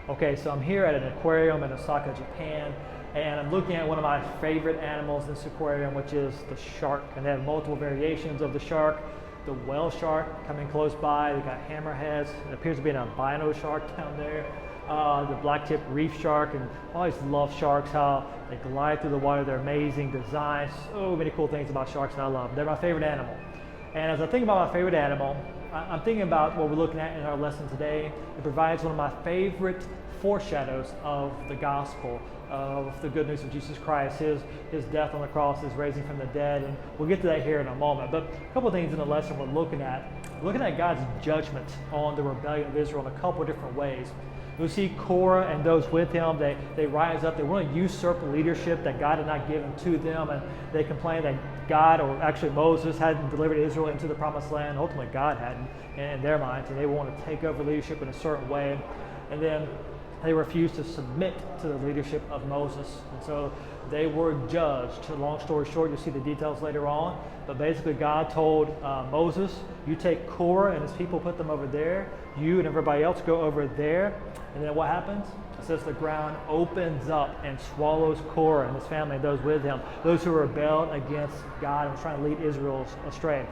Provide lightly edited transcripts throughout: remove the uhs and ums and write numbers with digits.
Okay, so I'm here at an aquarium in Osaka, Japan, and I'm looking at one of my favorite animals in this aquarium, which is the shark. And they have multiple variations of the shark. The whale shark coming close by, they got hammerheads. It appears to be an albino shark down there. The black-tipped reef shark, and I always love sharks, how they glide through the water, they're amazing designs, so many cool things about sharks that I love. They're my favorite animal. And as I think about my favorite animal, I'm thinking about what we're looking at in our lesson today. It provides one of my favorite foreshadows of the gospel, of the good news of Jesus Christ, his death on the cross, his raising from the dead, and we'll get to that here in a moment. But a couple of things in the lesson we're looking at God's judgment on the rebellion of Israel in a couple of different ways. We see Korah and those with him, they rise up, they want to usurp leadership that God had not given to them, and they complain that God, or actually Moses, hadn't delivered Israel into the promised land. Ultimately, God hadn't in their minds, and they want to take over leadership in a certain way. And then they refused to submit to the leadership of Moses. And so they were judged. Long story short, you'll see the details later on. But basically, God told Moses, you take Korah and his people, put them over there. You and everybody else go over there. And then what happens? It says the ground opens up and swallows Korah and his family and those with him, those who rebelled against God and were trying to lead Israel astray.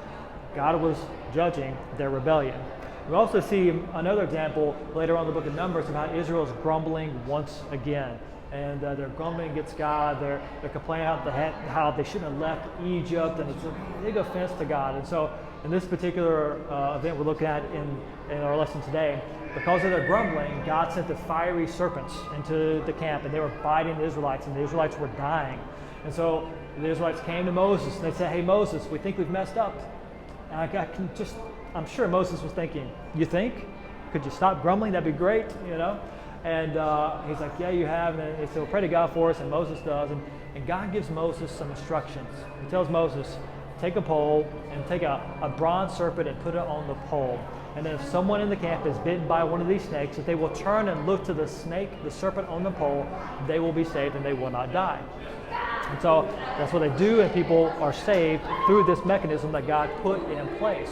God was judging their rebellion. We also see another example later on in the book of Numbers about Israel's grumbling once again. And they're grumbling against God. They're complaining how they shouldn't have left Egypt, and it's a big offense to God. And so in this particular event we're looking at in our lesson today, because of their grumbling, God sent the fiery serpents into the camp, and they were biting the Israelites, and the Israelites were dying. And so the Israelites came to Moses, and they said, hey, Moses, we think we've messed up. And I'm sure Moses was thinking, you think? Could you stop grumbling? That'd be great, you know? And he's like, yeah, you have. And they said, well, pray to God for us, and Moses does. And God gives Moses some instructions. He tells Moses, take a pole and take a bronze serpent and put it on the pole. And then if someone in the camp is bitten by one of these snakes, if they will turn and look to the snake, the serpent on the pole, they will be saved and they will not die. And so that's what they do, and people are saved through this mechanism that God put in place.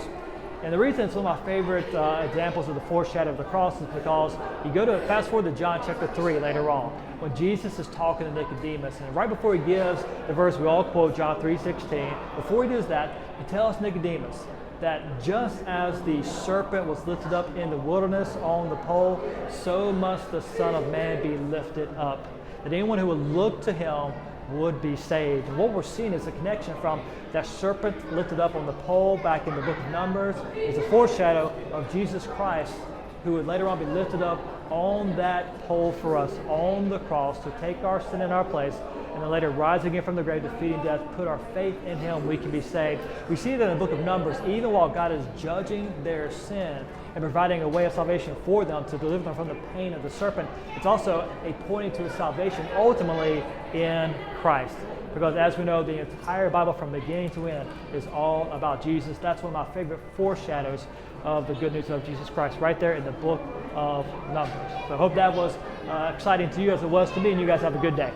And the reason it's one of my favorite examples of the foreshadow of the cross is because you go to fast forward to John chapter 3 later on, when Jesus is talking to Nicodemus, and right before he gives the verse we all quote, John 3:16, before he does that, he tells Nicodemus that just as the serpent was lifted up in the wilderness on the pole, so must the Son of Man be lifted up, that anyone who would look to him would be saved. And what we're seeing is a connection from that serpent lifted up on the pole back in the book of Numbers is a foreshadow of Jesus Christ, who would later on be lifted up on that pole for us on the cross to take our sin in our place, and then later rise again from the grave, defeating death. Put our faith in him, we can be saved. We see that in the book of Numbers, even while God is judging their sin and providing a way of salvation for them to deliver them from the pain of the serpent, it's also a pointing to his salvation ultimately in Christ. Because as we know, the entire Bible from beginning to end is all about Jesus. That's one of my favorite foreshadows of the good news of Jesus Christ, right there in the book of Numbers. So I hope that was exciting to you as it was to me, and you guys have a good day.